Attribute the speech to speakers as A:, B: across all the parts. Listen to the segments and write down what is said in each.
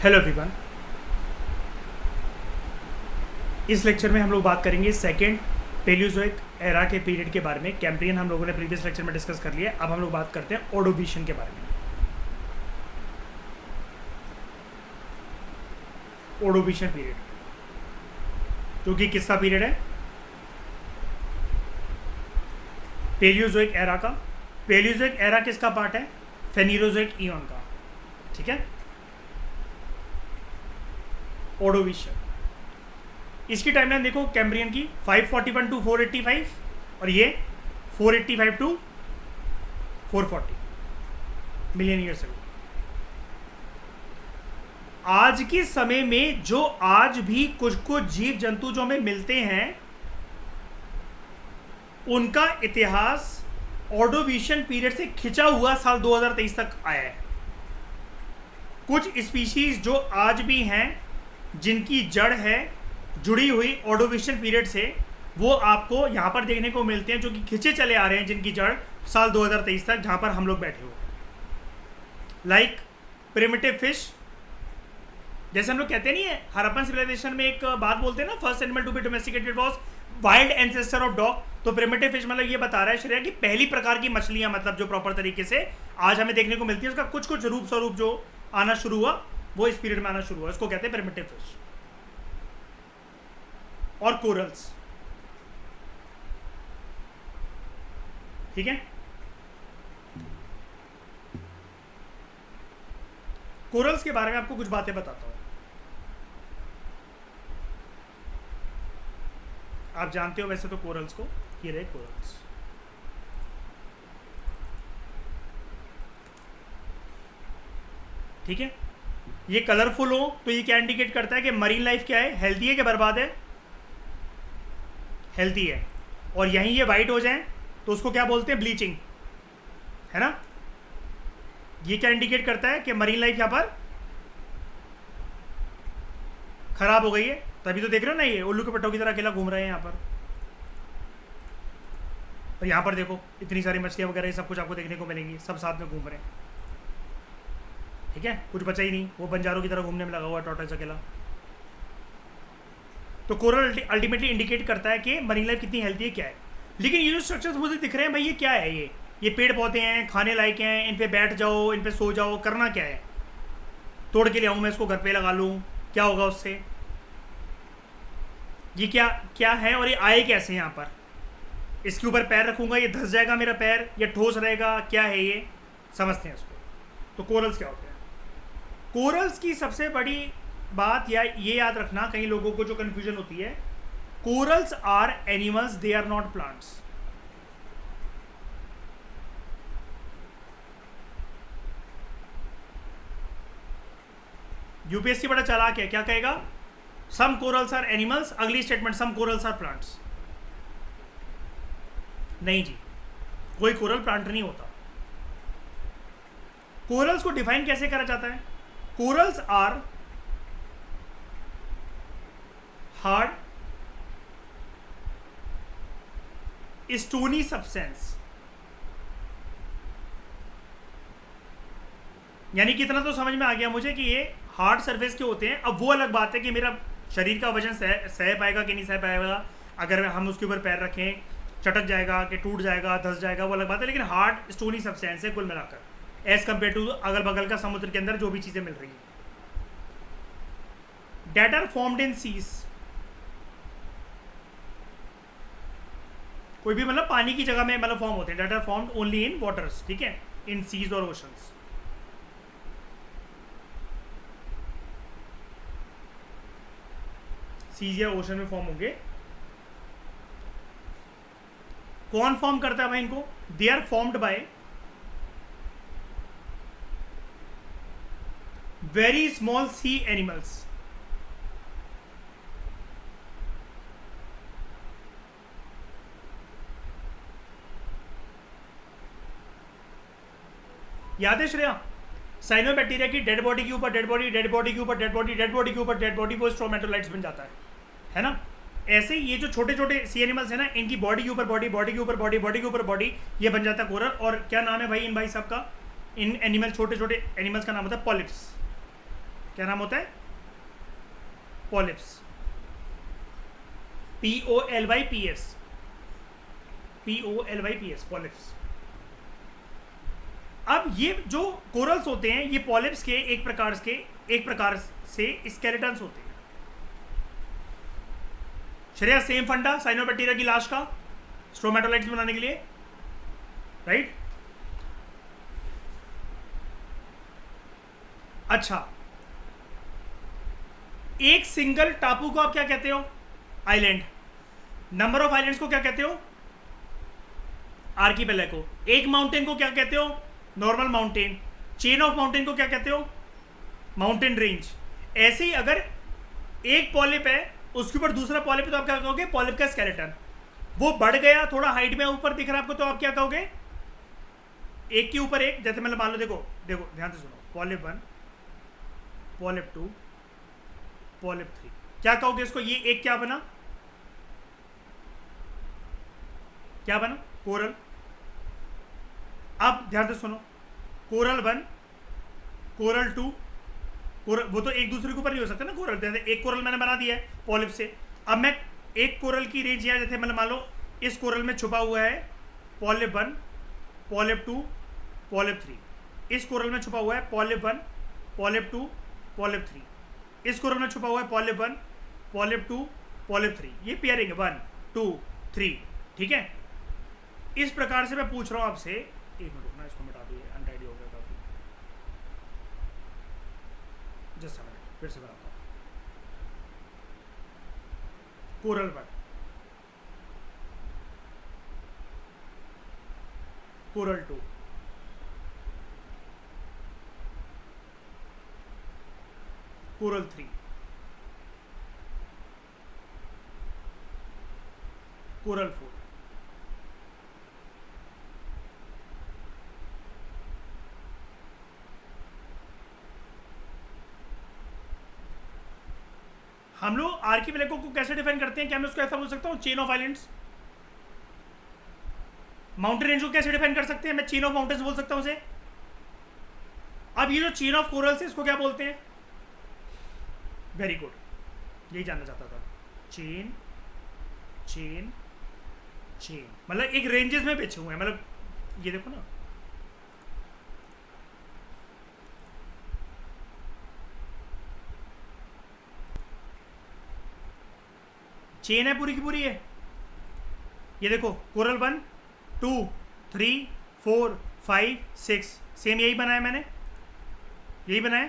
A: Hello everyone. इस lecture में हम लोग बात करेंगे सेकेंड पेलियोजोइक एरा के पीरियड के बारे में। कैम्ब्रियन हम लोगों ने प्रीवियस लेक्चर में डिस्कस कर लिया। अब हम लोग बात करते हैं ऑर्डोविशियन के बारे में। ऑर्डोविशियन पीरियड जो कि किसका पीरियड है? पेलियोजोइक एरा का। पेलियोजोइक एरा किसका पार्ट है? फेनीरोजोइक ईयन का। ठीक है, ऑर्डोविशियन। इसकी टाइमलाइन देखो कैम्ब्रियन की 541 टू 485 और ये 485 टू 440 मिलियन ईयर्स अगो। आज के समय में जो आज भी कुछ कुछ जीव जंतु जो हमें मिलते हैं उनका इतिहास ऑर्डोविशियन पीरियड से खिंचा हुआ साल 2023 तक आया है। कुछ स्पीशीज जो आज भी हैं जिनकी जड़ है जुड़ी हुई ऑर्डोविशियन पीरियड से, वो आपको यहाँ पर देखने को मिलते हैं, जो कि खिंचे चले आ रहे हैं जिनकी जड़ साल 2023 तक जहाँ पर हम लोग बैठे हुए। लाइक प्रिमिटिव फिश, जैसे हम लोग कहते नहीं है हड़प्पन सिविलाइजेशन में एक बात बोलते हैं ना, first animal to be domesticated was wild ancestor of dog. तो प्रिमिटिव फिश मतलब ये बता रहा है श्रेया कि पहली प्रकार की मछलियाँ, मतलब जो प्रॉपर तरीके से आज हमें देखने को मिलती है, उसका कुछ कुछ रूप स्वरूप जो आना शुरू हुआ वो इस पीरियड में आना शुरू हुआ। इसको कहते हैं प्रिमिटिव फिश। और कोरल्स, ठीक है। कोरल्स के बारे में आपको कुछ बातें बताता हूं। आप जानते हो वैसे तो कोरल्स को, ये रहे कोरल्स। ठीक है, ये कलरफुल हो तो ये क्या इंडिकेट करता है कि मरीन लाइफ क्या है, हेल्थी है कि बर्बाद है? हेल्थी है। और यहीं ये वाइट हो जाए तो उसको क्या बोलते हैं? ब्लीचिंग, है ना। ये क्या इंडिकेट करता है कि मरीन लाइफ यहाँ पर खराब हो गई है। तभी तो देख रहे हो ना, ये उल्लू के पट्टों की तरह अकेला घूम रहे हैं यहाँ पर। और यहाँ पर देखो इतनी सारी मछलियाँ वगैरह ये सब कुछ आपको देखने को मिलेंगी, सब साथ में घूम रहे हैं। ठीक है, कुछ बचा ही नहीं, वो बंजारों की तरह घूमने में लगा हुआ टॉर्टोइस अकेला। तो कोरल अल्टीमेटली इंडिकेट करता है कि मरीन लाइफ कितनी हेल्थी है, क्या है। लेकिन ये जो स्ट्रक्चर्स मुझे दिख रहे हैं भाई, ये क्या है? ये पेड़ पौधे हैं, खाने लायक हैं, इन पे बैठ जाओ, इन पे सो जाओ, करना क्या है? तोड़ के ले आऊँ मैं इसको घर पे लगा लूँ, क्या होगा उससे? ये क्या क्या है और ये आए कैसे यहाँ पर? इसके ऊपर पैर रखूँगा ये धंस जाएगा मेरा पैर, या ठोस रहेगा? क्या है ये, समझते हैं इसको। तो कोरल्स क्या होते हैं? कोरल्स की सबसे बड़ी बात या ये याद रखना, कई लोगों को जो कंफ्यूजन होती है, corals are animals, they are not plants. UPSC बड़ा चालाक है, क्या कहेगा? सम कोरल्स आर एनिमल्स, अगली statement some corals are plants. नहीं जी, कोई कोरल प्लांट नहीं होता। कोरल्स को डिफाइन कैसे करा जाता है? Corals are hard stony substance. यानी कि इतना तो समझ में आ गया मुझे कि ये हार्ड सरफेस के होते हैं। अब वो अलग बात है कि मेरा शरीर का वजन सह पाएगा कि नहीं सह पाएगा। अगर हम उसके ऊपर पैर रखें चटक जाएगा कि टूट जाएगा, धंस जाएगा, वो अलग बात है। लेकिन हार्ड स्टोनी सब्सटेंस है कुल मिलाकर, एज कंपेयर टू अगल बगल का समुद्र के अंदर जो भी चीज़ें मिल रही हैं। Date are formed in seas, कोई भी मतलब पानी की जगह में मतलब फॉर्म होते हैं। Date are formed only in waters, ठीक है, इन सीज और ओशंस। सीज या ओशन में फॉर्म होंगे। कौन फॉर्म करता है भाई इनको? They are formed by very small sea animals. याद है श्रेया, साइनोबैक्टीरिया की डेड बॉडी के ऊपर डेड बॉडी, डेड बॉडी के ऊपर डेड बॉडी, डेड बॉडी के ऊपर डेड बॉडी, वो स्ट्रोमेटोलाइट्स बन जाता है ना। ऐसे ही ये जो छोटे छोटे सी एनिमल्स है ना, इनकी बॉडी के ऊपर बॉडी, बॉडी के ऊपर बॉडी, बॉडी के ऊपर बॉडी, ये बन जाता है कोरल। और क्या नाम है भाई इन भाई सबका? इन एनिमल छोटे छोटे एनिमल्स का नाम होता है पॉलिप्स। क्या नाम होता है? पॉलिप्स। POLYPS, POLYPS, polyps. अब ये जो कोरल्स होते हैं ये पॉलिप्स के एक प्रकार से स्केलेटन्स होते हैं। श्रेया, सेम फंडा साइनोबैक्टीरिया की लाश का स्ट्रोमेटोलाइट्स बनाने के लिए, राइट? अच्छा, एक सिंगल टापू को आप क्या कहते हो? आइलैंड। नंबर ऑफ आइलैंड्स को क्या कहते हो? आर्कीपेलागो। एक माउंटेन को क्या कहते हो? Normal mountain. Chain of mountain को क्या कहते हो? Mountain range. ऐसे ही अगर एक पॉलिप है उसके ऊपर दूसरा पॉलिप है तो आप क्या कहोगे? पॉलिप का स्केलेटन। वो बढ़ गया, थोड़ा हाइट में ऊपर दिख रहा है आपको, तो आप क्या कहोगे? एक के ऊपर एक। जैसे मतलब मान लो, देखो देखो ध्यान से सुनो, पॉलिप 1, पॉलिप 2, पॉलिप 3, क्या कहोगे इसको? ये एक क्या बना? क्या बना? कोरल। अब ध्यान से सुनो, कोरल 1, कोरल 2, कोरल, वो तो एक दूसरे के ऊपर नहीं हो सकता ना कोरल। जैसे एक कोरल मैंने बना दिया है पॉलिप से, अब मैं एक कोरल की रेंज यहाँ, जैसे मतलब मान लो इस कोरल में छुपा हुआ है पॉलिप 1, पॉलिप 2, पॉलिप 3। इस कोरल में छुपा हुआ है पॉलिप 1, पॉलिप 2, पॉलिप 3। इस कोरल में छुपा हुआ है पॉलिप 1, पॉलिप 2, पॉलिप 3। ये पेयरिंग है 1 2 3, ठीक है? इस प्रकार से मैं पूछ रहा हूं आपसे, एक मिनट रुकना, इसको मिटा दो, ये अनटाइडी हो गया काफी। जस्ट अ मिनट, फिर से बनाता हूं। कोरल 1, कोरल 2, कोरल 3, कोरल 4, हम लोग आर्कीपेलागो को कैसे डिफाइन करते हैं? क्या मैं उसको ऐसा बोल सकता हूँ, chain of islands? Mountain range को कैसे डिफाइन कर सकते हैं? मैं चेन ऑफ माउंटेन्स बोल सकता हूँ उसे। अब ये जो चेन ऑफ कोरल्स है इसको क्या बोलते हैं? वेरी गुड, यही जानना चाहता था। चेन, चेन, चेन, मतलब एक रेंजेस में बिछे हुए हैं। मतलब ये देखो ना, चेन है पूरी की पूरी है। ये देखो, कोरल 1 2 3 4 5 6, सेम यही बनाया मैंने, यही बनाया,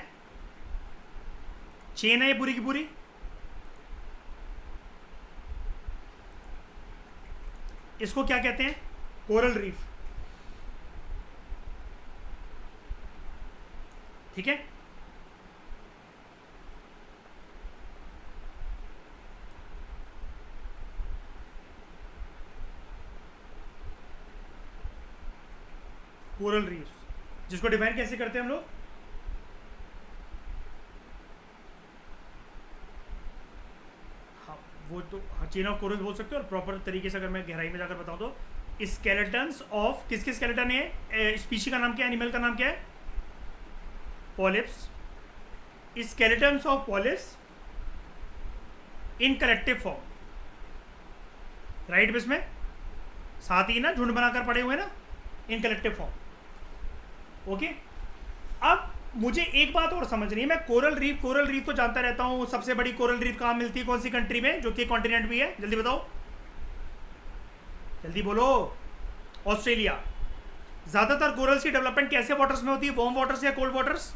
A: चेन है ये पूरी की पूरी। इसको क्या कहते हैं? कोरल रीफ, ठीक है? कोरल रीफ, जिसको डिफाइन कैसे करते हैं हम लोग? हाँ, वो तो चेन ऑफ कोरल्स बोल सकते हो। और प्रॉपर तरीके से अगर मैं गहराई में जाकर बताऊं तो स्केलेटन्स ऑफ, किसके स्केलेटन है? स्पीशी का नाम क्या है? एनिमल का नाम क्या है? Polyps. Skeletons of polyps in collective form, right? इसमें साथ ही ना झुंड बनाकर पड़े हुए ना, इन कलेक्टिव फॉर्म। ओके, अब मुझे एक बात और समझनी है। मैं कोरल रीफ तो जानता रहता हूँ। सबसे बड़ी कोरल रीफ कहाँ मिलती है? कौन सी कंट्री में, जो कि कॉन्टिनेंट भी है? जल्दी बताओ, जल्दी बोलो। ऑस्ट्रेलिया। ज्यादातर कोरल्स की डेवलपमेंट कैसे वाटर्स में होती है? वार्म वाटर्स या कोल्ड वाटर्स?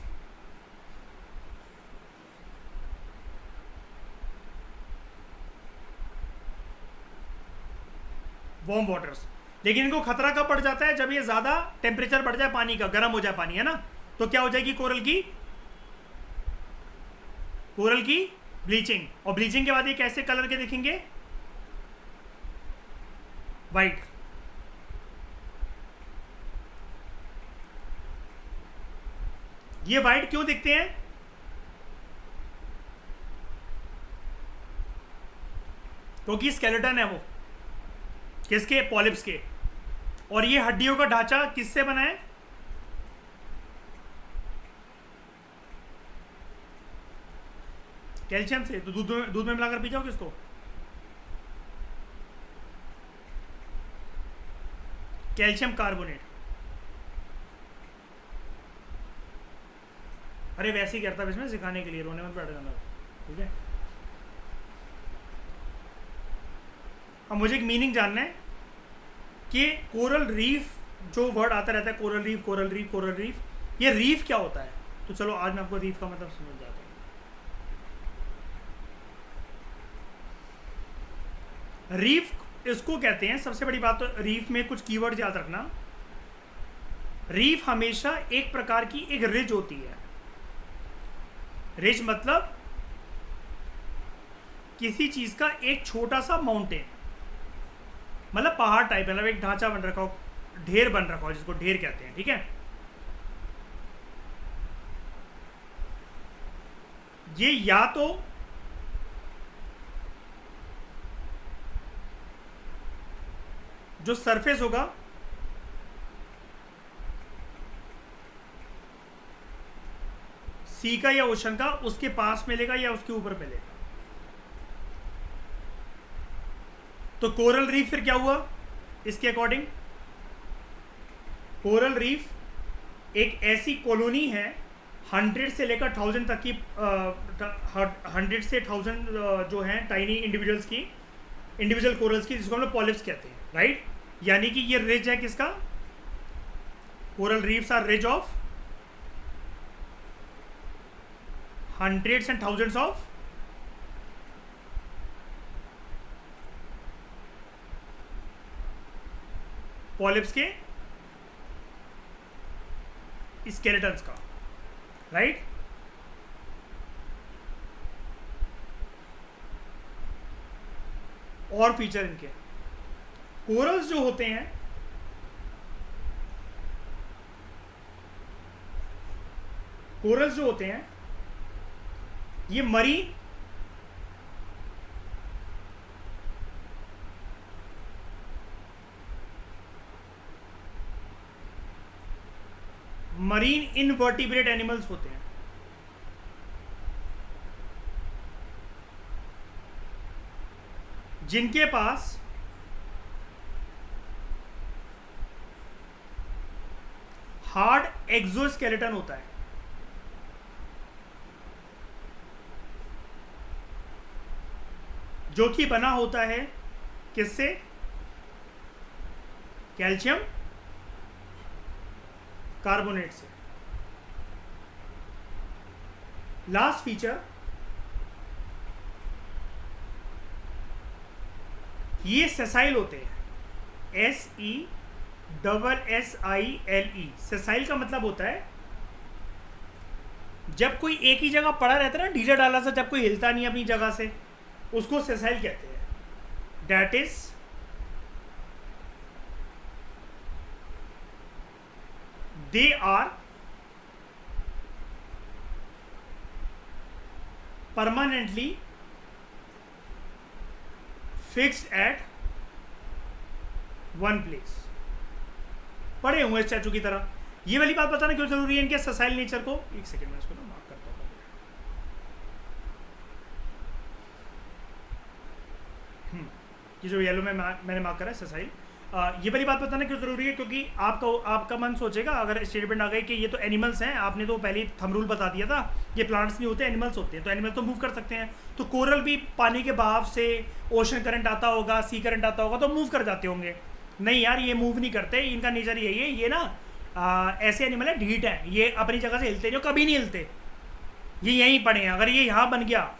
A: Warm waters. लेकिन इनको खतरा कब बढ़ जाता है? जब ये ज्यादा टेम्परेचर बढ़ जाए पानी का, गर्म हो जाए पानी, है ना? तो क्या हो जाएगी कोरल की ब्लीचिंग। और ब्लीचिंग के बाद ये कैसे कलर के दिखेंगे? वाइट। ये वाइट क्यों दिखते हैं? क्योंकि स्केलेटन है वो किसके? पॉलिप्स के। और ये हड्डियों का ढांचा किससे बना है? कैल्शियम से, तो दूध में मिलाकर पी जाओ किसको? Calcium carbonate. अरे वैसे ही करता है इसमें, सिखाने के लिए, रोने में बैठ जाना, ठीक है। अब मुझे एक मीनिंग जानना है कि कोरल रीफ जो वर्ड आता रहता है, coral reef coral reef coral reef, ये रीफ क्या होता है? तो चलो आज मैं आपको रीफ का मतलब समझ जाता हूँ। रीफ इसको कहते हैं, सबसे बड़ी बात तो रीफ में कुछ कीवर्ड याद रखना। रीफ हमेशा एक प्रकार की एक रिज होती है। रिज मतलब किसी चीज का एक छोटा सा माउंटेन, मतलब पहाड़ टाइप, मतलब एक ढांचा बन रखा हो, ढेर बन रखा हो, जिसको ढेर कहते हैं, ठीक है। ये या तो जो सरफेस होगा सी का या ओशन का, उसके पास मिलेगा या उसके ऊपर मिलेगा। तो कोरल रीफ फिर क्या हुआ इसके अकॉर्डिंग? कोरल रीफ एक ऐसी कॉलोनी है 100 से लेकर 1000 तक की, 100 से 1000 जो हैं टाइनी इंडिविजुअल्स की, इंडिविजुअल कोरल्स की, जिसको हम लोग पॉलिप्स कहते हैं, राइट। यानी कि ये रिज है किसका? Coral reefs are ridge of hundreds and thousands of polyps के स्केलेटन्स का, राइट। और फीचर इनके, कोरल्स जो होते हैं, कोरल्स जो होते हैं ये मरीन इनवर्टिब्रेट एनिमल्स होते हैं। जिनके पास हार्ड एक्सोस्केलेटन होता है, जो कि बना होता है किससे? कैल्शियम कार्बोनेट से। लास्ट फीचर, ये सेसाइल होते हैं, SESSILE। सेसाइल का मतलब होता है जब कोई एक ही जगह पड़ा रहता है ना, ढीला डाला सा, जब कोई हिलता नहीं अपनी जगह से, उसको सेसाइल कहते हैं। That is they are permanently fixed at one place, पड़े हुए स्टैचू की तरह। ये वाली बात बताना क्यों जरूरी है इनके सेसाइल नेचर को? एक सेकेंड में इसको ना मार्क करता हूं। ये जो येलो में मैंने मार्क करा है सेसाइल, ये वाली बात बताना क्यों जरूरी है? क्योंकि आपका मन सोचेगा अगर स्टेटमेंट आ गई कि ये तो एनिमल्स हैं, आपने तो पहले थंब रूल बता दिया था, ये प्लांट्स नहीं होते, एनिमल्स होते हैं, तो एनिमल्स तो मूव कर सकते हैं। तो कोरल भी पानी के बहाव से, ओशन करंट आता होगा, सी करंट आता होगा, तो मूव कर जाते होंगे। नहीं यार, ये मूव नहीं करते, इनका नेचर यही है, ये ना ऐसे एनिमल है, ढीठ है, ये अपनी जगह से हिलते नहीं, कभी नहीं हिलते, ये यहीं पड़े हैं। अगर ये यहाँ बन गया,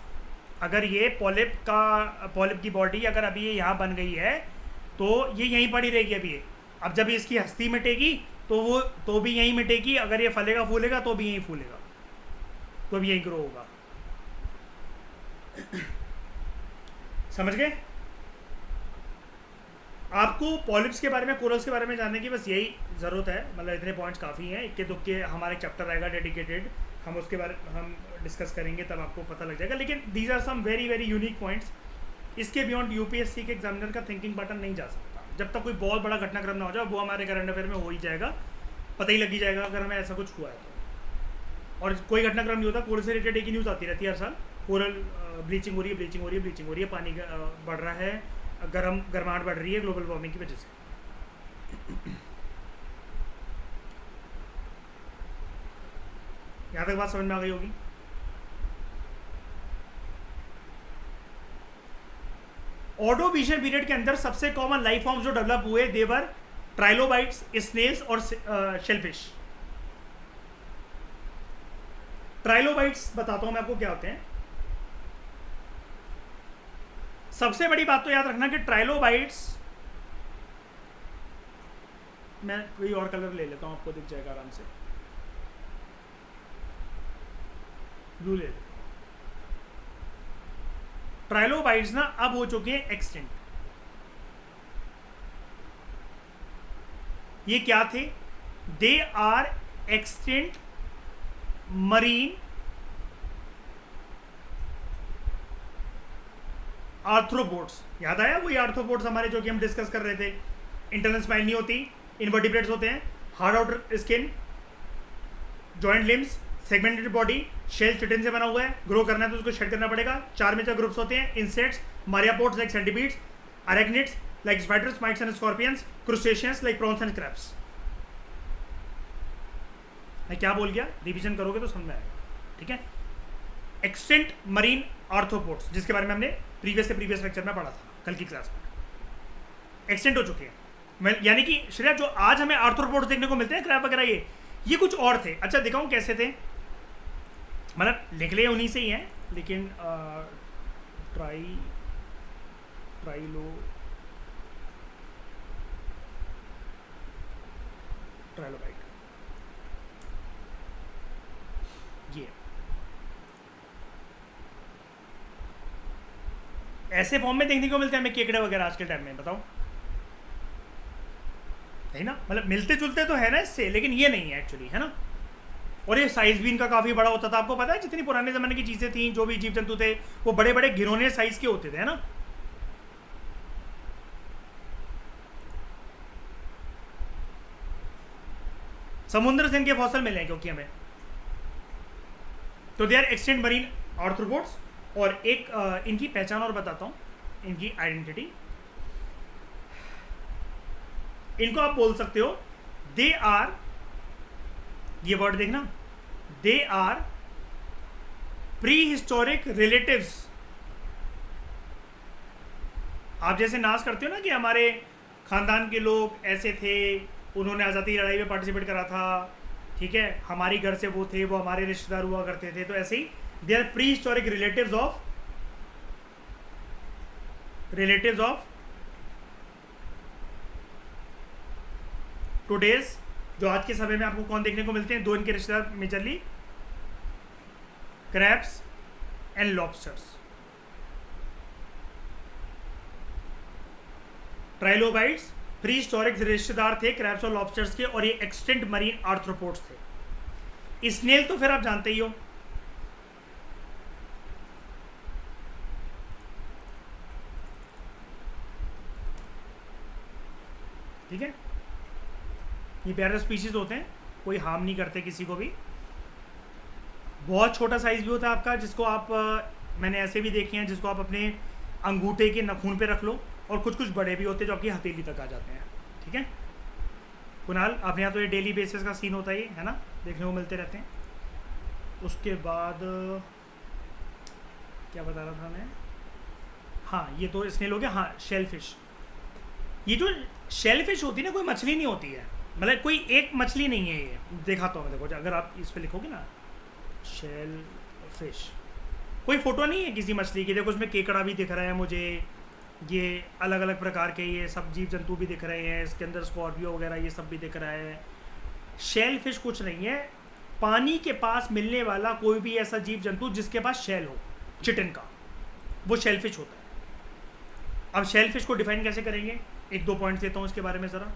A: अगर ये पॉलिप की बॉडी अगर अभी ये यहाँ बन गई है, तो ये यहीं पड़ी रहेगी अभी ये। अब जब इसकी हस्ती मिटेगी तो भी यहीं मिटेगी, अगर ये फलेगा फूलेगा तो भी यहीं फूलेगा, तो भी यहीं ग्रो होगा। समझ गए? आपको पॉलिप्स के बारे में, कोरल्स के बारे में जानने की बस यही ज़रूरत है, मतलब इतने पॉइंट्स काफ़ी हैं। इक्के दुक्के हमारे चैप्टर रहेगा डेडिकेटेड, हम उसके बारे में हम डिस्कस करेंगे, तब आपको पता लग जाएगा। लेकिन these are some very very unique points. इसके बियॉन्ड यूपीएससी के एग्जामिनर का थिंकिंग पैटर्न नहीं जा सकता, जब तक कोई बहुत बड़ा घटनाक्रम ना हो जाए। वो हमारे करंट अफेयर में हो ही जाएगा, पता ही लग ही जाएगा अगर हमें ऐसा कुछ हुआ है तो। और कोई घटनाक्रम नहीं होता, कोरल से रिलेटेड एक ही न्यूज़ आती रहती है हर साल, कोरल ब्लीचिंग हो रही है, ब्लीचिंग हो रही है, ब्लीचिंग हो रही है, पानी बढ़ रहा है, गर्माहट बढ़ रही है ग्लोबल वार्मिंग की वजह से। यहाँ तक बात समझ में आ गई होगी। ऑर्डोविशियन पीरियड के अंदर सबसे कॉमन लाइफ फॉर्म्स जो डेवलप हुए देवर ट्राइलोबाइट्स, स्नेल्स और शेलफिश। ट्राइलोबाइट्स बताता हूं मैं आपको क्या होते हैं। सबसे बड़ी बात तो याद रखना कि ट्राइलोबाइट्स, मैं कोई और कलर ले लेता हूं, आपको दिख जाएगा आराम से, ब्लू ले लेता हूं। ट्राइलोबाइट्स ना अब हो चुके हैं एक्सटिंक्ट। ये क्या थे? They are extinct marine arthropods. याद आया वही आर्थ्रोपोड्स हमारे जो कि हम डिस्कस कर रहे थे। इंटरनल स्पाइन नहीं होती, इनवर्टिब्रेट्स होते हैं, hard outer skin, joint limbs, segmented body, shell chitin से बना हुआ है, ग्रो करना है तो उसको शेड करना पड़ेगा। 4 मेजर ग्रुप्स होते हैं, insects, myriapods like centipedes, arachnids like spiders, mites and scorpions, crustaceans like prawns and crabs. मैं क्या बोल गया, रिवीजन करोगे तो समझ में आएगा, ठीक है। एक्सटिंक्ट मरीन आर्थ्रोपोड्स, जिसके बारे में हमने प्रीवियस लेक्चर में पढ़ा था, कल की क्लास में, एक्सटिंक्ट हो चुके हैं। यानी कि श्रेया जो आज हमें आर्थ्रोपोड्स देखने को मिलते हैं, क्रैब वगैरह, ये कुछ और थे। अच्छा दिखाऊं कैसे थे, मतलब निकले उन्हीं से ही हैं, लेकिन ट्राइलोबाइट ये ऐसे फॉर्म में देखने को मिलते हैं हमें केकड़े वगैरह आज के टाइम में, बताओ है ना। मतलब मिलते जुलते तो है ना इससे, लेकिन ये नहीं है एक्चुअली, है ना। और ये साइज भी इनका काफ़ी बड़ा होता था। आपको पता है जितनी पुराने ज़माने की चीज़ें थी, जो भी जीव जंतु थे, वो बड़े बड़े घिनौने साइज के होते थे, है ना। समुद्र से इनके फॉसल मिले हैं क्योंकि हमें, तो they are extinct marine arthropods. और एक इनकी पहचान और बताता हूँ, इनकी आइडेंटिटी। इनको आप बोल सकते हो दे आर, ये वर्ड देखना, they are prehistoric relatives. आप जैसे नाश करते हो ना कि हमारे खानदान के लोग ऐसे थे, उन्होंने आज़ादी की लड़ाई में पार्टिसिपेट करा था, ठीक है, हमारी घर से वो थे, वो हमारे रिश्तेदार हुआ करते थे, तो ऐसे ही they are prehistoric relatives of today's. जो आज के समय में आपको कौन देखने को मिलते हैं, दो इनके रिश्तेदार majorly, crabs and lobsters. Trilobites pre historic रिश्तेदार थे क्रैब्स और लॉबस्टर्स के, और ये एक्सटिंक्ट मरीन आर्थ्रोपोड्स थे। स्नेल तो फिर आप जानते ही हो, ठीक है। ये प्यारे स्पीशीज होते हैं, कोई हार्म नहीं करते किसी को भी। बहुत छोटा साइज भी होता है आपका, जिसको आप मैंने ऐसे भी देखे हैं जिसको आप अपने अंगूठे के नखून पे रख लो, और कुछ कुछ बड़े भी होते हैं जो आपकी हथेली तक आ जाते हैं, ठीक है। कुणाल आपने यहाँ तो ये डेली बेसिस का सीन होता ही है ना, देखने को मिलते रहते हैं। उसके बाद क्या बता रहा था मैं, हाँ ये तो स्नेल हो गया। हाँ शेलफिश, ये जो शेलफिश होती है ना, कोई मछली नहीं होती है, मतलब कोई एक मछली नहीं है ये। दिखाता हूँ मैं, देखो अगर आप इस पर लिखोगे ना शेल फिश, कोई फोटो नहीं है किसी मछली की। देखो उसमें केकड़ा भी दिख रहा है मुझे, ये अलग अलग प्रकार के ये सब जीव जंतु भी दिख रहे हैं, इसके अंदर स्कॉर्पियो वगैरह ये सब भी दिख रहा है। शेल फिश कुछ नहीं है, पानी के पास मिलने वाला कोई भी ऐसा जीव जंतु जिसके पास शेल हो, चिटिन का, वो शेल फिश होता है। अब शेल फिश को डिफाइन कैसे करेंगे, एक दो पॉइंट्स देता हूँ इसके बारे में ज़रा।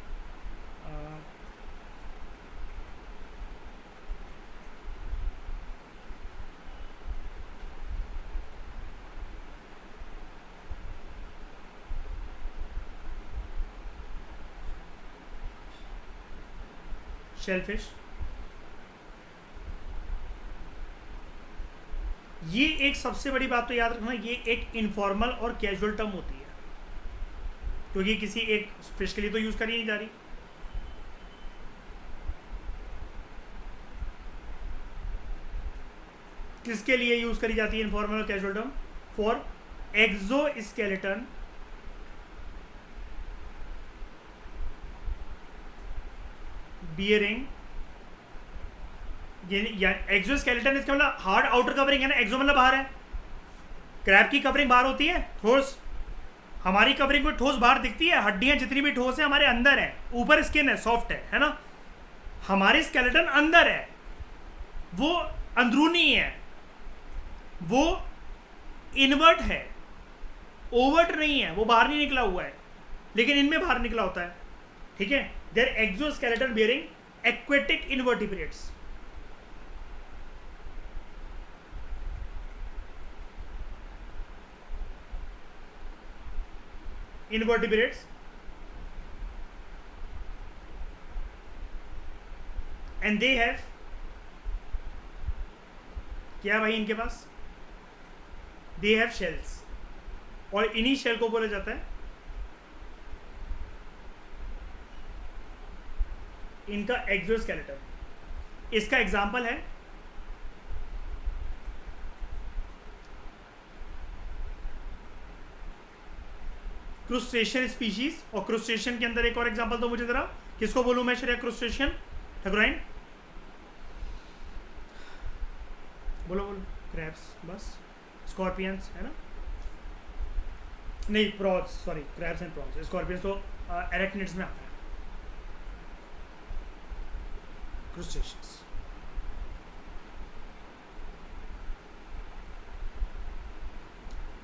A: शेलफिश ये एक सबसे बड़ी बात तो याद रखना, ये एक इनफॉर्मल और कैजुअल टर्म होती है, क्योंकि किसी एक फिश के लिए तो यूज करी नहीं जा रही। किसके लिए यूज करी जाती है इनफॉर्मल और casual term? For exoskeleton bearing, या एक्सोस्केलेटन इसका मतलब हार्ड आउटर कवरिंग है ना, एक्सो मतलब बाहर है। क्रैब की कवरिंग बाहर होती है ठोस, हमारी कवरिंग को ठोस बाहर दिखती है, हड्डियां जितनी भी ठोस है हमारे अंदर है, ऊपर स्किन है, सॉफ्ट है ना। हमारी स्केलेटन अंदर है, वो अंदरूनी है, वो इनवर्ट है, ओवर्ट नहीं है, वो बाहर नहीं निकला हुआ है, लेकिन इनमें बाहर निकला होता है, ठीक है। Their exoskeleton bearing aquatic invertebrates. invertebrates and they have, क्या भाई इनके पास, they have shells, और इन्हीं शेल को बोला जाता है इनका एक्सोस्केलेटन। इसका एग्जांपल है क्रूस्टेशियन स्पीशीज, और क्रूस्टेशियन के अंदर एक और एग्जांपल तो मुझे जरा, किसको बोलूं मैं श्रेया? क्रूस्टेशियन, ठकुराइन बोलो बोलो। क्रैब्स बस, स्कॉर्पियंस है ना, नहीं prawns, sorry crabs and prawns, scorpions तो एरेक्निड्स में आता है। क्रूस्टेशियंस,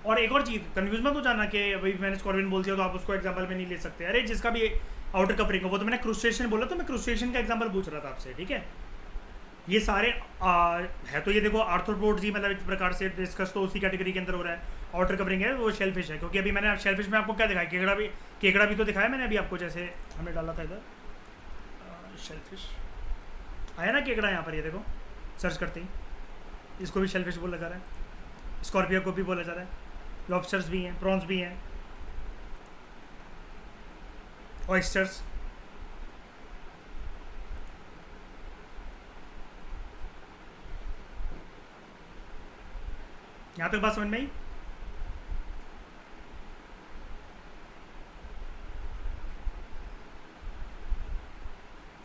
A: और एक और चीज़ कन्फ्यूज मत हो जाना कि भाई मैंने स्कॉर्पियन बोल दिया तो आप उसको एग्जांपल में नहीं ले सकते। अरे जिसका भी आउटर कवरिंग हो, वो तो मैंने क्रूस्टेशियन बोला, तो मैं क्रूस्टेशियन का एग्जांपल पूछ रहा था आपसे, ठीक है। ये सारे है तो ये देखो आर्थ्रोपोड्स ही, मतलब एक प्रकार से डिस्कस तो उसी कैटेगरी के अंदर हो रहा है। आउटर कवरिंग है वो शेलफिश है, क्योंकि अभी मैंने शेलफिश में आपको क्या दिखाया, केकड़ा भी तो दिखाया मैंने अभी आपको, जैसे हमें डाला था इधर शेलफिश आया ना, केकड़ा यहाँ पर, ये देखो सर्च करते ही इसको भी शेलफिश बोला जा रहा है, स्कॉर्पियो को भी बोला जा रहा है, लॉबस्टर्स भी हैं, प्रॉन्स भी हैं, ऑयस्टर्स। यहां तक बात समझ में आई?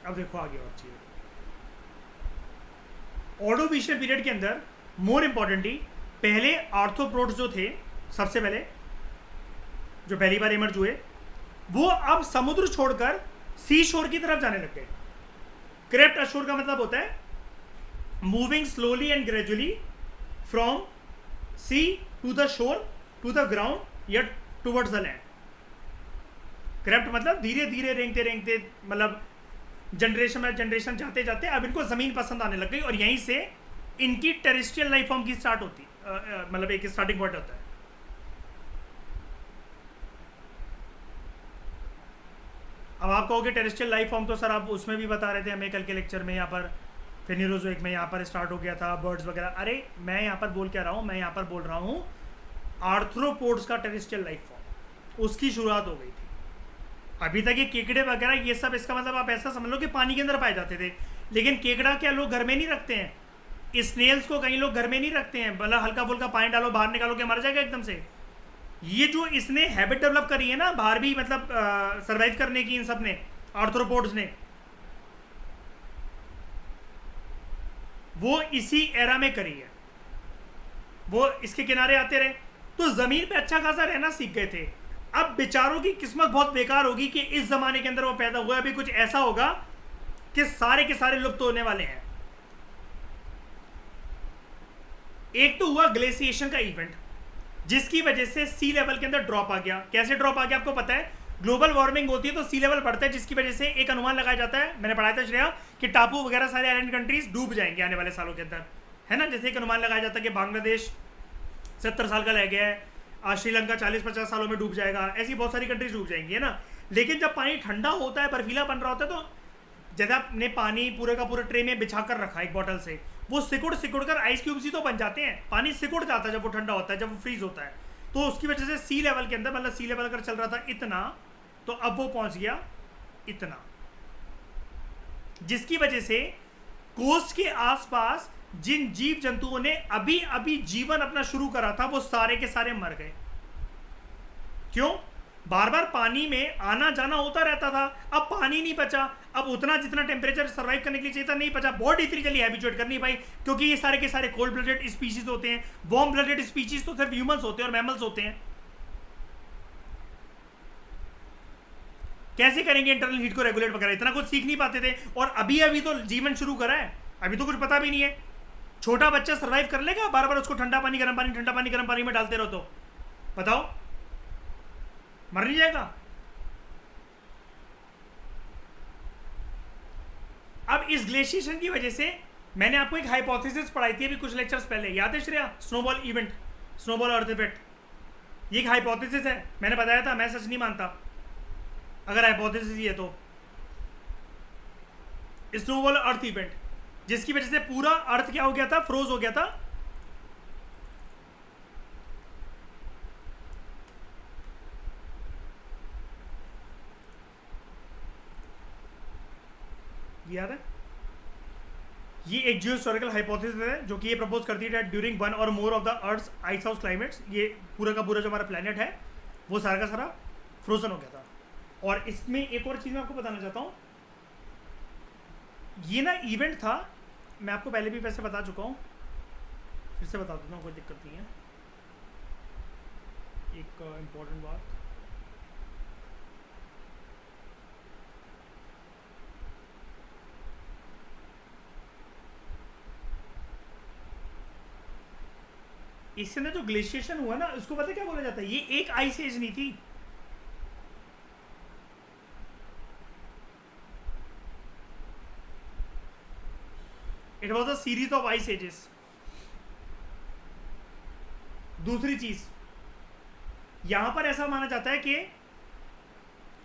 A: अब देखो आगे और चीज, ऑर्डोविशियल पीरियड के अंदर मोर इंपॉर्टेंटली पहले आर्थ्रोपोड्स जो थे, सबसे पहले जो पहली बार इमर्ज हुए, वो अब समुद्र छोड़कर सी शोर की तरफ जाने लग गए। क्रेप्ट अशोर का मतलब होता है moving slowly and gradually from sea to the shore to the ground या टूवर्ड्स द लैंड। क्रेप्ट मतलब धीरे धीरे रेंगते रेंगते, मतलब जनरेशन में जनरेशन जाते जाते अब इनको जमीन पसंद आने लग गई, और यहीं से इनकी टेरेस्ट्रियल लाइफ फॉर्म की स्टार्ट होती, मतलब एक स्टार्टिंग पॉइंट होता है। अब आप कहोगे टेरेस्ट्रियल लाइफ फॉर्म तो सर आप उसमें भी बता रहे थे हमें कल के लेक्चर में, यहाँ पर फेनिरोजोइक में यहाँ पर स्टार्ट हो गया था बर्ड्स वगैरह। अरे मैं यहाँ पर बोल क्या रहा हूँ, मैं यहाँ पर बोल रहा हूँ आर्थ्रोपोड्स का टेरेस्ट्रियल लाइफ फॉर्म, उसकी शुरुआत हो गई थी। अभी तक ये केकड़े वगैरह ये सब, इसका मतलब आप ऐसा समझ लो कि पानी के अंदर पाए जाते थे, लेकिन केकड़ा क्या लोग घर में नहीं रखते हैं, स्नेल्स को कई लोग घर में नहीं रखते हैं, मतलब हल्का फुल्का पानी डालो बाहर निकालो के मर जाएगा एकदम से। ये जो इसने हैबिट डेवलप करी है ना बाहर भी, मतलब सरवाइव करने की, इन सब ने, आर्थ्रोपोड्स ने, वो इसी एरा में करी है। वो इसके किनारे आते रहे तो जमीन पे अच्छा खासा रहना सीख गए थे। अब बेचारों की किस्मत बहुत बेकार होगी कि इस जमाने के अंदर वो पैदा हुआ। अभी कुछ ऐसा होगा कि सारे के सारे लुप्त होने वाले हैं। एक तो हुआ ग्लेशिएशन का इवेंट, जिसकी वजह से सी लेवल के अंदर ड्रॉप आ गया। कैसे ड्रॉप आ गया आपको पता है? ग्लोबल वार्मिंग होती है तो सी लेवल बढ़ता है, जिसकी वजह से एक अनुमान लगाया जाता है, मैंने पढ़ाया था श्रेया, कि टापू वगैरह सारे आइलैंड कंट्रीज डूब जाएंगे आने वाले सालों के अंदर, है ना। जैसे एक अनुमान लगाया जाता है कि बांग्लादेश 70 साल का रह गया है, श्रीलंका 40-50 सालों में डूब जाएगा, ऐसी बहुत सारी कंट्रीज डूब जाएंगी, है ना। लेकिन जब पानी ठंडा होता है, बर्फीला बन रहा होता है, तो जब आपने पानी पूरे का पूरा ट्रे में बिछा कर रखा एक बॉटल से, वो सिकुड़ सिकुड़ कर आइस क्यूब्स ही तो बन जाते हैं। पानी सिकुड़ जाता है जब वो ठंडा होता है, जब वो फ्रीज होता है। तो उसकी वजह से सी लेवल के अंदर, मतलब सी लेवल अगर चल रहा था इतना, तो अब वो पहुंच गया इतना, जिसकी वजह से कोस्ट के आसपास जिन जीव जंतुओं ने अभी अभी जीवन अपना शुरू करा था वो सारे के सारे मर गए। क्यों? बार बार पानी में आना जाना होता रहता था, अब पानी नहीं बचा, अब उतना जितना टेम्परेचर सर्वाइव करने के लिए चाहिए था नहीं बचा, बॉडी इतनी जल्दी हैबिचुएट कर नहीं पाई, क्योंकि ये सारे के सारे कोल्ड ब्लडेड स्पीशीज होते हैं। वार्म ब्लडेड स्पीशीज तो सिर्फ ह्यूमंस होते हैं और मैमल्स होते हैं। कैसे करेंगे इंटरनल हीट को रेगुलेट वगैरह, इतना कुछ सीख नहीं पाते थे। और अभी अभी तो जीवन शुरू करा है, अभी तो कुछ पता भी नहीं है। छोटा बच्चा सर्वाइव कर लेगा बार बार उसको ठंडा पानी गर्म पानी ठंडा पानी गर्म पानी में डालते रहो तो? बताओ, मर नहीं जाएगा? अब इस ग्लेशिएशन की वजह से मैंने आपको एक हाइपोथेसिस पढ़ाई थी अभी कुछ लेक्चर्स पहले, याद है श्रेया? स्नोबॉल इवेंट, स्नोबॉल अर्थ इफेक्ट। ये एक हाइपोथेसिस है, मैंने बताया था, मैं सच नहीं मानता अगर हाइपोथेसिस ये तो। स्नोबॉल अर्थ इवेंट, जिसकी वजह से पूरा अर्थ क्या हो गया था? फ्रोज हो गया था। याद है? ये एक जियो हिस्टोरिकल हाइपोथेसिस है जो कि ये प्रपोज करती है during one or more of the earth's icehouse climates, ये पूरा का पूरा जो हमारा प्लेनेट है वो सारा का सारा फ्रोजन हो गया था। और इसमें एक और चीज़ मैं आपको बताना चाहता हूँ, ये ना इवेंट था, मैं आपको पहले भी वैसे बता चुका हूँ, फिर से बता देता हूँ, कोई दिक्कत नहीं है। एक इम्पोर्टेंट बात, इससे ना जो ग्लेशिएशन हुआ ना, उसको पता क्या बोला जाता है? ये एक आइस एज नहीं थी, it was a series of ice edges. दूसरी चीज, यहां पर ऐसा माना जाता है कि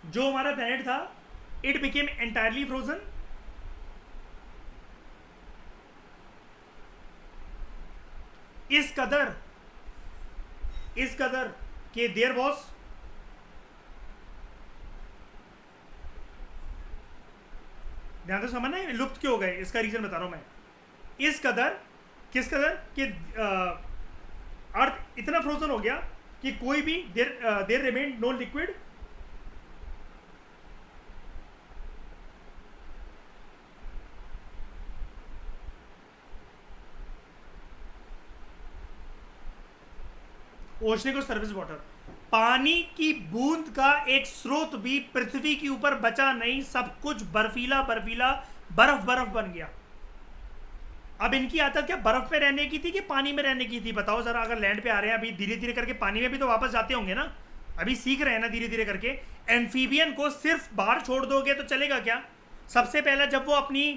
A: जो हमारा प्लैनेट था इट बिकेम एंटायरली फ्रोजन, इस कदर कि देयर वॉज ध्यान से समझना है, लुप्त क्यों हो गए इसका रीजन बता रहा हूं मैं। इस कदर, किस कदर कि अर्थ इतना फ्रोजन हो गया कि कोई भी there remain no liquid oceanic or surface water, पानी की बूंद का एक स्रोत भी पृथ्वी के ऊपर बचा नहीं, सब कुछ बर्फीला बर्फीला बर्फ बर्फ बन गया। अब इनकी आदत क्या बर्फ में रहने की थी कि पानी में रहने की थी? बताओ जरा। अगर लैंड पे आ रहे हैं अभी धीरे धीरे करके, पानी में भी तो वापस जाते होंगे ना, अभी सीख रहे हैं ना धीरे धीरे करके। एम्फीबियन को सिर्फ बाहर छोड़ दोगे तो चलेगा क्या? सबसे पहला जब वो अपनी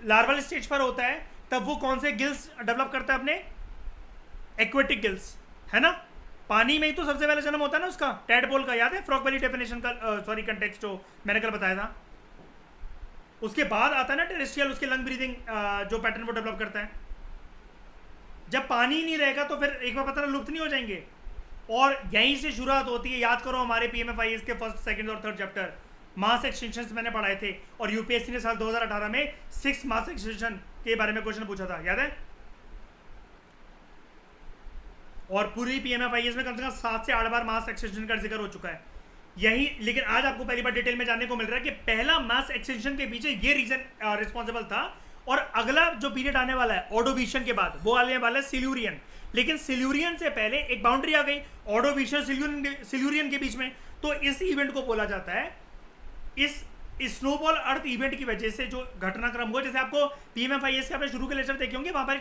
A: लार्वल स्टेज पर होता है तब वो कौन से गिल्स डेवलप करता है? अपने एक्वेटिक गिल्स, है ना? पानी में ही तो सबसे पहले जन्म होता है ना उसका, टैडपोल का। याद है फ्रॉग वाली डेफिनेशन का, सॉरी कंटेक्स्ट जो मैंने कल बताया था। उसके बाद आता है ना टेरेस्ट्रियल, उसके लंग ब्रीदिंग जो पैटर्न वो डेवलप करता है। जब पानी नहीं रहेगा तो फिर एक बार पता ना लुप्त नहीं हो जाएंगे। और यहीं से शुरुआत होती है। याद करो हमारे पीएमएफआईएस के फर्स्ट, सेकंड और थर्ड चैप्टर मास एक्सटेंशन मैंने पढ़ाए थे, और यूपीएससी ने साल 2018 में 6 मास एक्सटेंशन के बारे में क्वेश्चन पूछा था, याद है? और पूरी पीएमएफआईएस में कम से कम 7 से 8 बार मास एक्सटेंशन का जिक्र हो चुका है यही। लेकिन आज आपको पहली बार डिटेल में जानने को मिल रहा है कि पहला मास एक्सटेंशन के पीछे ये रीजन रिस्पॉन्सिबल था। और अगला जो पीरियड आने वाला है ऑर्डोविशियन के बाद, वो आने वाला है सिल्यूरियन। लेकिन सिल्यूरियन से पहले एक बाउंड्री आ गई ऑर्डोविशियन सिल्यूरियन के बीच में। तो इस इवेंट को बोला जाता है, इस स्नोबॉल अर्थ इवेंट की वजह से जो घटनाक्रम हुआ, जैसे आपको पीएमएफआईएस के आपने शुरू के लेक्चर देखे होंगे, वहां पर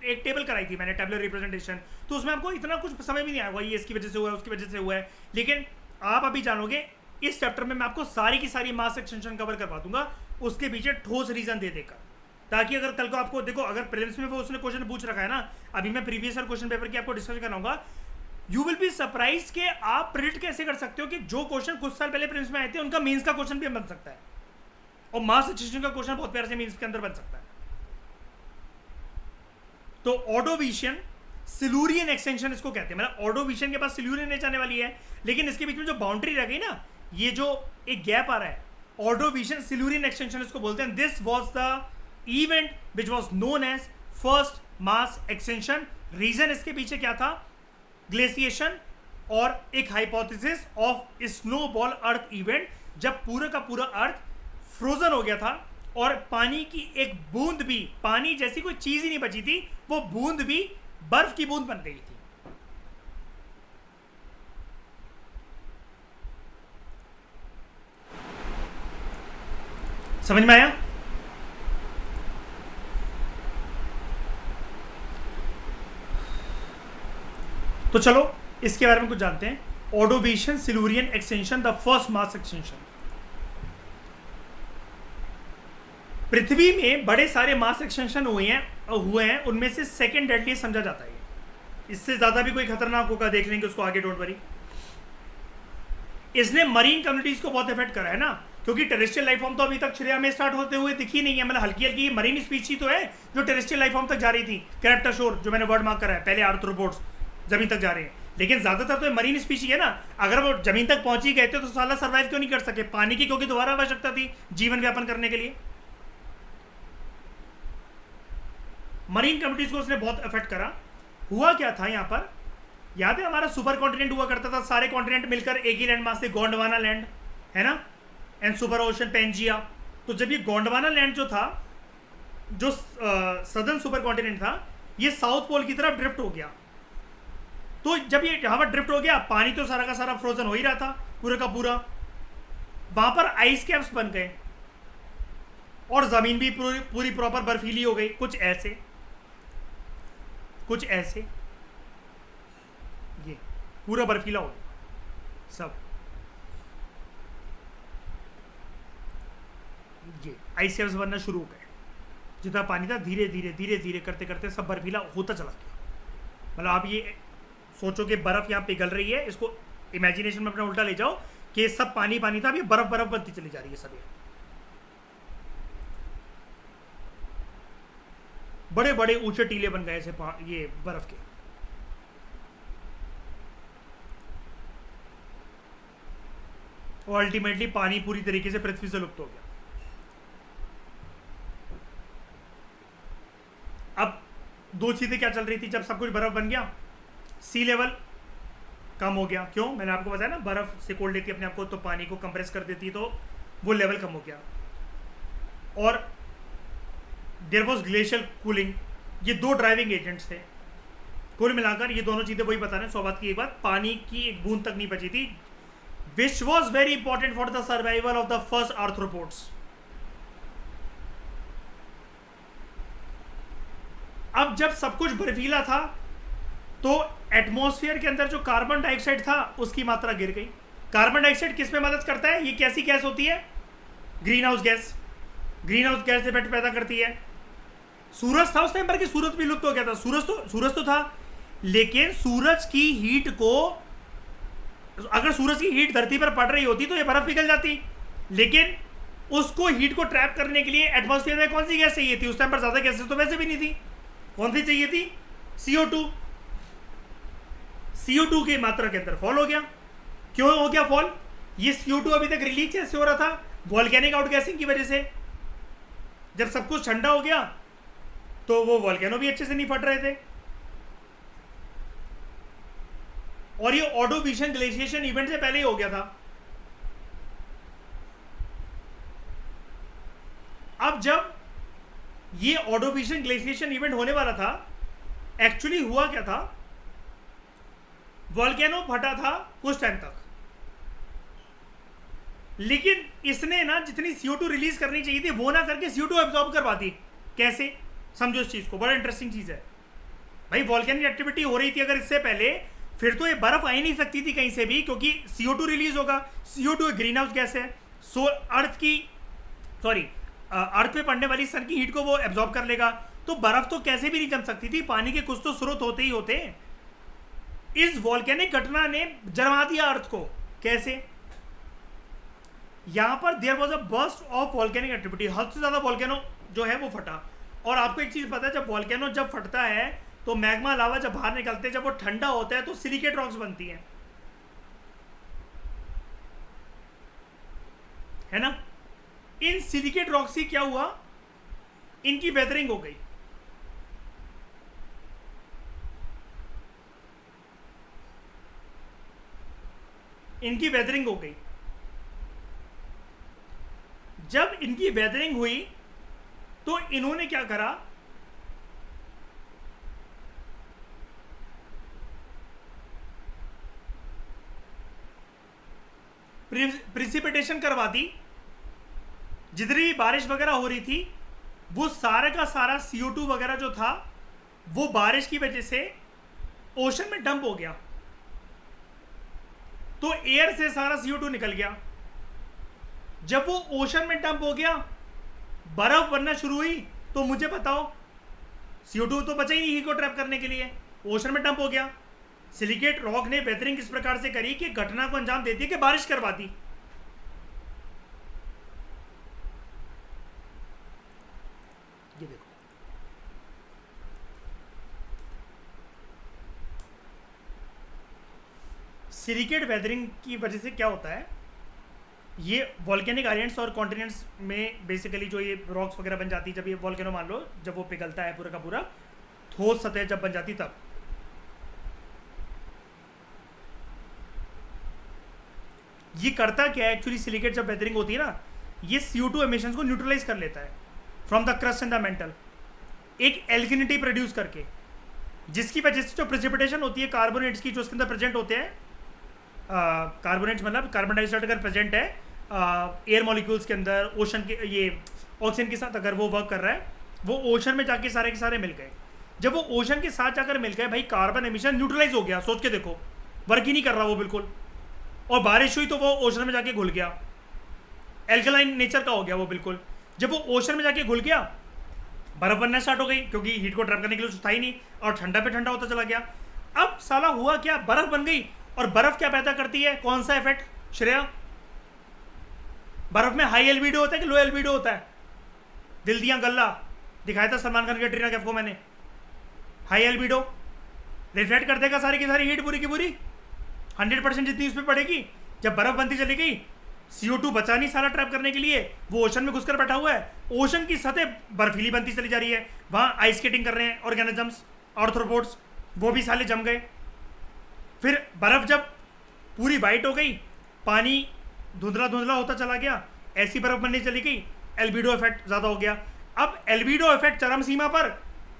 A: एक टेबल कराई थी मैंने, टेबलर रिप्रेजेंटेशन। तो उसमें आपको इतना कुछ समझ में नहीं आया ये इसकी वजह से हुआ है, उसकी वजह से हुआ है। लेकिन आप अभी जानोगे इस चैप्टर में मैं आपको सारी की सारी मास एक्सटेंशन कवर करवा दूंगा, उसके पीछे ठोस रीजन दे देकर, ताकि अगर कल को आपको देखो, अगर प्रीलिम्स में वो उसने क्वेश्चन पूछ रखा है ना, अभी मैं प्रीवियस ईयर क्वेश्चन पेपर की आपको डिस्कस कराऊंगा, यू विल बी सरप्राइज कि आप प्रिडिक्ट कैसे कर सकते हो कि जो क्वेश्चन कुछ साल पहले प्रीलिम्स में आए थे उनका मेंस का क्वेश्चन भी बन सकता है, और मास एक्सटेंशन का क्वेश्चन बहुत प्यार से मेंस के अंदर बन सकता है। तो ऑर्डोविशियन सिल्यूरियन एक्सटेंशन इसको कहते हैं, मतलब ऑर्डोविशियन के पास सिल्यूरियन एज आने वाली है, लेकिन इसके बीच में जो बाउंड्री रह गई ना, ये जो एक गैप आ रहा है, ऑर्डोविशियन सिल्यूरियन एक्सटेंशन इसको बोलते हैं. This was the event which was known as first mass extension. Reason इसके पीछे क्या था? ग्लेशिएशन और एक hypothesis of snowball earth event, जब पूरा का पूरा अर्थ फ्रोजन हो गया था और पानी की एक बूंद भी, पानी जैसी कोई चीज ही नहीं बची थी, वो बूंद भी बर्फ की बूंद बन गई थी. समझ में आया? तो चलो इसके बारे में कुछ जानते हैं. Ordovician Silurian extension, the first mass extension. पृथ्वी में बड़े सारे मास एक्सटेंशन हुए हैं, उनमें से सेकंड डेडली समझा जाता है. इससे ज्यादा भी कोई खतरनाक होगा, देख लेंगे उसको आगे, डोंट वरी. इसने मरीन कम्युनिटीज को बहुत इफेक्ट करा है ना, क्योंकि टेरेस्ट्रियल लाइफ फॉर्म तो अभी तक श्रेया में स्टार्ट होते हुए दिखी नहीं है, मतलब हल्की हल्की मरीन स्पीशीज तो है जो टेरेस्ट्रियल लाइफ फॉर्म तक जा रही थी. कैरेप्टाशोर जो मैंने वर्ड मार्क करा है, पहले आर्थ्रोपोड्स जमीन तक जा रहे हैं, लेकिन ज्यादातर तो मरीन स्पीशी है ना. अगर वो जमीन तक पहुंच ही गए थे तो साला सर्वाइव क्यों नहीं कर सके? पानी की क्योंकि दोबारा आवश्यकता थी जीवन व्यापन करने के लिए. मरीन कम्युनिटीज को उसने बहुत इफेक्ट करा. हुआ क्या था यहाँ पर, याद है हमारा सुपर कॉन्टिनेंट हुआ करता था, सारे कॉन्टिनेंट मिलकर एक ही लैंड मास से, गोंडवाना लैंड है ना, एंड सुपर ओशन पेंजिया. तो जब ये गोंडवाना लैंड जो था, जो सदर्न सुपर कॉन्टिनेंट था, ये साउथ पोल की तरफ ड्रिफ्ट हो गया. तो जब ये यहाँ पर ड्रिफ्ट हो गया, पानी तो सारा का सारा फ्रोजन हो ही रहा था पूरा का पूरा. वहां पर आइस कैप्स बन गए और जमीन भी पूरी प्रॉपर बर्फीली हो गई. कुछ ऐसे ये पूरा बर्फीला हो गया सब. ये आइस कैप्स बनना शुरू हो गए. जितना पानी था धीरे धीरे करते करते सब बर्फीला होता चला गया. मतलब आप ये सोचो कि बर्फ यहाँ पिघल रही है, इसको इमेजिनेशन में अपना उल्टा ले जाओ कि सब पानी पानी था, अब ये बर्फ बनती चली जा रही है. सब बड़े बड़े ऊंचे टीले बन गए ऐसे ये बर्फ के. और अल्टीमेटली पानी पूरी तरीके से पृथ्वी से लुप्त हो गया. अब दो चीजें क्या चल रही थी जब सब कुछ बर्फ बन गया? सी लेवल कम हो गया. क्यों? मैंने आपको बताया ना, बर्फ सिकोड़ लेती है अपने आप को, तो पानी को कंप्रेस कर देती है, तो वो लेवल कम हो गया. और देयर वॉज ग्लेशियल कूलिंग. ये दो ड्राइविंग एजेंट्स थे. कुल मिलाकर ये दोनों चीजें वही बता रहे हैं, 100 बात की एक बात, पानी की एक बूंद तक नहीं बची थी, which was very important for the survival of the first arthropods. अब जब सब कुछ बर्फीला था तो एटमॉस्फेयर के अंदर जो कार्बन डाइऑक्साइड था उसकी मात्रा गिर गई. कार्बन डाइऑक्साइड किस में मदद करता है? ये कैसी गैस होती है? Green house gas. Green house gas effect पैदा करती है. सूरज था उस टाइम पर कि सूरज भी लुप्त हो गया था? सूरज तो था, लेकिन सूरज की हीट को, अगर सूरज की हीट धरती पर पड़ रही होती तो ये बर्फ पिघल जाती, लेकिन उसको हीट को ट्रैप करने के लिए एटमॉस्फेयर में कौन सी गैस चाहिए थी? उस टाइम पर ज्यादा गैसेस तो वैसे भी नहीं थी. कौन सी चाहिए थी? CO2. CO2 की मात्रा के अंदर फॉल हो गया. क्यों हो गया फॉल? ये CO2 अभी तक रिलीज कैसे हो रहा था? वॉल्केनिक आउटगैसिंग की वजह से. जब सब कुछ ठंडा हो गया तो वो वॉल्केनो भी अच्छे से नहीं फट रहे थे. और ये ऑर्डोविशियन ग्लेशिएशन इवेंट से पहले ही हो गया था. अब जब ये ऑर्डोविशियन ग्लेशिएशन इवेंट होने वाला था, एक्चुअली हुआ क्या था? वॉल्केनो फटा था कुछ टाइम तक, लेकिन इसने ना जितनी CO2 रिलीज करनी चाहिए थी वो ना करके CO2 एब्जॉर्ब करवा दी. कैसे? समझो इस चीज को, बड़ा इंटरेस्टिंग चीज है भाई. वॉल्केनिक एक्टिविटी हो रही थी अगर इससे पहले, फिर तो ये बर्फ आ ही नहीं सकती थी कहीं से भी, क्योंकि CO2 रिलीज होगा. CO2 एक ग्रीन हाउस गैस है. अर्थ पे पड़ने वाली सन की हीट को वो एब्जॉर्ब कर लेगा, तो बर्फ तो कैसे भी नहीं जम सकती थी. पानी के कुछ तो स्रोत होते ही होते. इस वॉल्केनिक घटना ने जमा दिया अर्थ को. कैसे? यहां पर there was a burst of volcanic activity. हद से ज्यादा वॉल्केनो जो है वो फटा, और आपको एक चीज़ पता है, जब वॉल्केनो जब फटता है तो मैग्मा लावा जब बाहर निकलते हैं, जब वो ठंडा होता है तो सिलिकेट रॉक्स बनती हैं, है ना। इन सिलिकेट रॉक्स की क्या हुआ, इनकी वेदरिंग हो गई। इनकी वेदरिंग हो गई। जब इनकी वेदरिंग हुई तो इन्होंने क्या करा, प्रिसिपिटेशन करवा दी। जितनी भी बारिश वगैरह हो रही थी वो सारा का सारा CO2 वगैरह जो था वो बारिश की वजह से ओशन में डंप हो गया, तो एयर से सारा CO2 निकल गया। जब वो ओशन में डंप हो गया, बर्फ बनना शुरू हुई, तो मुझे बताओ CO2 तो बचा ही नहीं हीट को ट्रैप करने के लिए, ओशन में डंप हो गया। सिलिकेट रॉक ने वेदरिंग इस प्रकार से करी कि घटना को अंजाम देती है कि बारिश करवा दी। ये देखो, सिलिकेट वेदरिंग की वजह से क्या होता है, ये वॉल्केनिक आइलैंड्स और कॉन्टिनेंट्स में बेसिकली जो ये रॉक्स वगैरह बन जाती है, जब ये वॉल्केनो मान लो जब वो पिघलता है पूरा का पूरा, ठोस सतह जब बन जाती तब ये करता क्या है एक्चुअली, सिलिकेट जब वेदरिंग होती है ना, ये CO2 एमिशंस को न्यूट्रलाइज कर लेता है from the crust and the mental, एक एल्गिनिटी प्रोड्यूस करके, जिसकी वजह से जो प्रेसिपिटेशन होती है कार्बोनेट्स की जो उसके अंदर प्रेजेंट होते हैं, कार्बोनेट्स मतलब कार्बन डाइऑक्साइड अगर प्रेजेंट है एयर मॉलिक्यूल्स के अंदर, ओशन के ये ऑक्सीजन के साथ अगर वो वर्क कर रहा है, वो ओशन में जाके सारे के सारे मिल गए। जब वो ओशन के साथ जाकर मिल गए भाई, कार्बन एमिशन न्यूट्रलाइज हो गया। सोच के देखो, वर्क ही नहीं कर रहा वो बिल्कुल, और बारिश हुई तो वो ओशन में जाके घुल गया, एल्कलाइन नेचर का हो गया वो बिल्कुल। जब वो ओशन में जाके घुल गया, बर्फ बनना स्टार्ट हो गई, क्योंकि हीट को ट्रैप करने के लिए था ही नहीं, और ठंडा पे ठंडा होता चला गया। अब साला हुआ क्या, बर्फ बन गई, और बर्फ क्या पैदा करती है, कौन सा इफेक्ट श्रेया, बर्फ में हाई एल्बिडो होता है कि लो एल्बिडो होता है, दिल दिया गल्ला दिखाया था सलमान खान के कटरीना कैफ को मैंने, हाई एल्बिडो रिफ्लेक्ट कर देगा सारी की सारी हीट पूरी की पूरी 100% जितनी उस पर पड़ेगी। जब बर्फ बनती चली गई, CO2 बचा नहीं सारा ट्रैप करने के लिए, वो ओशन में घुसकर बैठा हुआ है, ओशन की सतह बर्फीली बनती चली जा रही है, वहाँ आइस स्केटिंग कर रहे हैं ऑर्गेनिजम्स, आर्थ्रोपोड्स, वो भी साले जम गए। फिर बर्फ जब पूरी वाइट हो गई, पानी धुंधला धुंधला होता चला गया, ऐसी बर्फ बनने चली गई, एल्बिडो इफेक्ट ज़्यादा हो गया। अब एल्बिडो इफेक्ट चरम सीमा पर,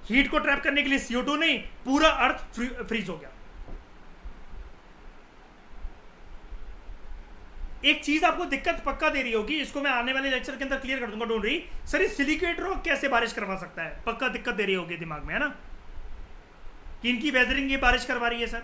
A: हीट को ट्रैप करने के लिए CO2 नहीं, पूरा अर्थ फ्रीज हो गया। एक चीज आपको दिक्कत पक्का दे रही होगी, इसको मैं आने वाले लेक्चर के अंदर क्लियर कर दूंगा, डोंट वरी। सर ये सिलिकेट रॉक कैसे बारिश करवा सकता है, पक्का दिक्कत दे रही होगी दिमाग में, है ना, कि इनकी वेदरिंग ये बारिश करवा रही है सर।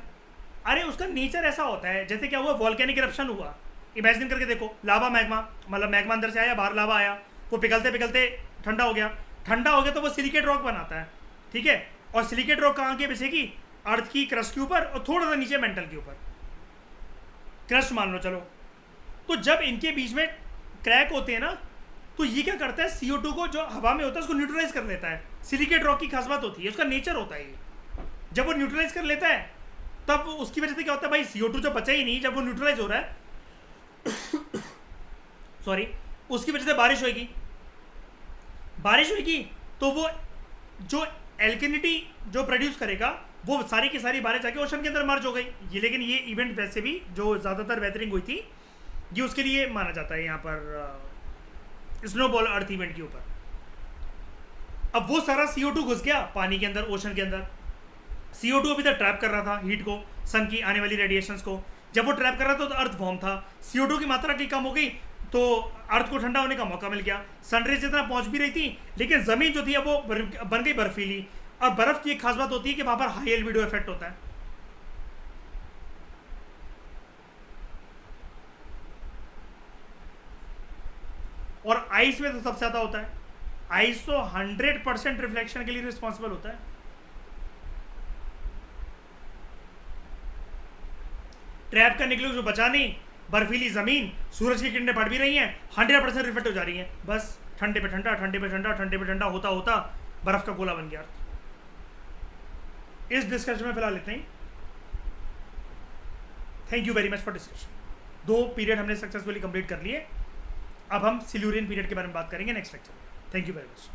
A: अरे उसका नेचर ऐसा होता है, जैसे क्या हुआ, वॉल्केनिक इरप्शन हुआ, इमेजिन करके देखो, लावा मैग्मा, मतलब मैग्मा अंदर से आया, बाहर लावा आया, वो पिघलते पिघलते ठंडा हो गया, ठंडा हो गया तो वो सिलिकेट रॉक बनाता है, ठीक है। और सिलिकेट रॉक कहाँ के बिछेगी, अर्थ की क्रस्ट के ऊपर, और थोड़ा सा नीचे मेंटल के ऊपर, क्रस्ट मान लो चलो। तो जब इनके बीच में क्रैक होते हैं ना, तो ये क्या करता है, CO2 को जो हवा में होता है उसको न्यूट्रलाइज कर लेता है। सिलिकेट रॉक की खास बात होती है, उसका नेचर होता है ये, जब वो न्यूट्रलाइज कर लेता है तब उसकी वजह से क्या होता है भाई, CO2 जो बचा ही नहीं, जब वो न्यूट्रलाइज हो रहा है सॉरी, उसकी वजह से बारिश होगी, बारिश होगी तो वो जो एल्किनिटी जो प्रोड्यूस करेगा, वो सारी की सारी बारिश जाके ओशन के अंदर मर्ज हो गई। ये लेकिन ये इवेंट वैसे भी जो ज़्यादातर वेदरिंग हुई थी, ये उसके लिए माना जाता है यहाँ पर स्नोबॉल अर्थ इवेंट के ऊपर। अब वो सारा CO2 घुस गया पानी के अंदर, ओशन के अंदर। CO2 अभी तक ट्रैप कर रहा था हीट को, सन की आने वाली रेडिएशंस को। जब वो ट्रैप कर रहा था तो अर्थ फॉर्म था, CO2 की मात्रा की कम हो गई तो अर्थ को ठंडा होने का मौका मिल गया। सनरेज जितना पहुंच भी रही थी, लेकिन ज़मीन जो थी अब वो बन गई बर्फीली। और बर्फ़ की एक खास बात होती है कि वहाँ पर हाई एल्बिडो इफेक्ट होता है। और आइस में तो सबसे ज़्यादा होता है, आइस तो 100% रिफ्लेक्शन के लिए रिस्पॉन्सिबल होता है। ट्रैप करने के लिए जो बचा नहीं, बर्फीली ज़मीन, सूरज की किरणें पड़ भी रही हैं, 100% रिफ्लेक्ट हो जा रही हैं। बस ठंडे पे ठंडा, ठंडे पे ठंडा, ठंडे पे ठंडा होता होता बर्फ का गोला बन गया अर्थ। इस डिस्कशन में फिलहाल इतना ही। Thank you very much for discussion. 2 period हमने सक्सेसफुली कंप्लीट कर लिए। अब हम सिल्यूरियन पीरियड के बारे में बात करेंगे नेक्स्ट लेक्चर में। Thank you very much.